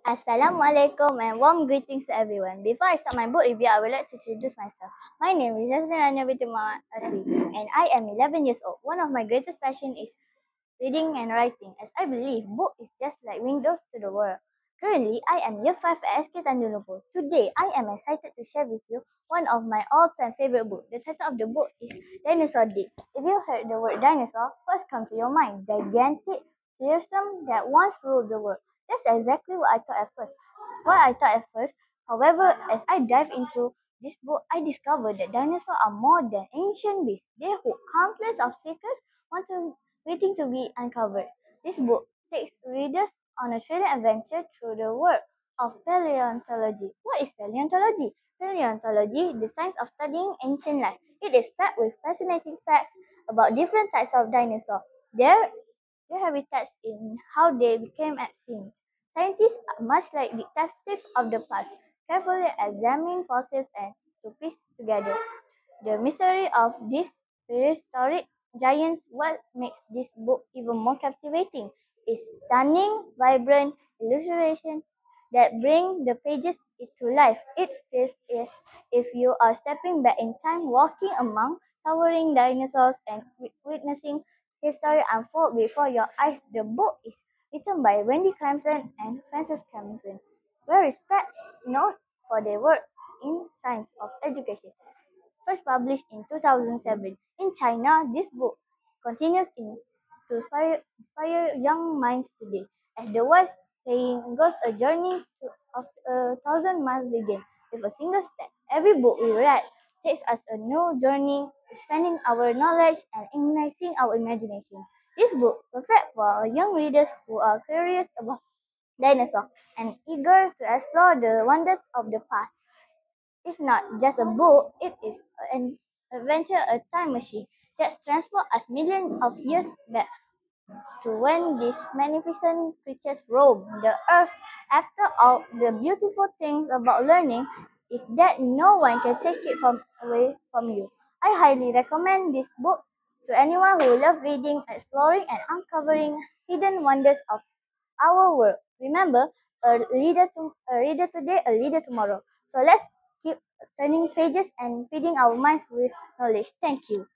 Assalamualaikum and warm greetings to everyone. Before I start my book review, I would like to introduce myself. My name is Yasmin Anya binti Muhammad Asri and I am 11 years old. One of my greatest passions is reading and writing, as I believe book is just like windows to the world. Currently, I am year 5 at SK Tanjung Lumpur. Today, I am excited to share with you one of my all-time favorite books. The title of the book is Dinosaur Day. If you heard the word dinosaur, first comes to your mind, gigantic, fearsome that once ruled the world. That's exactly what I thought at first. However, as I dive into this book, I discovered that dinosaurs are more than ancient beasts. They hold countless of secrets waiting to be uncovered. This book takes readers on a thrilling adventure through the world of paleontology. What is paleontology? Paleontology, the science of studying ancient life. It is packed with fascinating facts about different types of dinosaurs, their habitats, and how they became extinct. Scientists, much like detectives of the past, carefully examine fossils and to piece together the mystery of these prehistoric giants. What makes this book even more captivating is stunning, vibrant illustrations that bring the pages to life. It feels as if you are stepping back in time, walking among towering dinosaurs and witnessing history unfold before your eyes. The book is written by Wendy Clemson and Francis Cameron, well respected known for their work in science of education. First published in 2007 in China, this book continues to inspire young minds today. As the wise saying goes, a journey of 1,000 miles begins with a single step. Every book we read takes us a new journey, expanding our knowledge and igniting our imagination. This book perfect for young readers who are curious about dinosaurs and eager to explore the wonders of the past. It's not just a book, it is an adventure, a time machine that transports us millions of years back to when these magnificent creatures roamed the earth. After all, the beautiful thing about learning is that no one can take it away from you. I highly recommend this book to anyone who loves reading, exploring, and uncovering hidden wonders of our world. Remember, a reader today, a leader tomorrow. So let's keep turning pages and feeding our minds with knowledge. Thank you.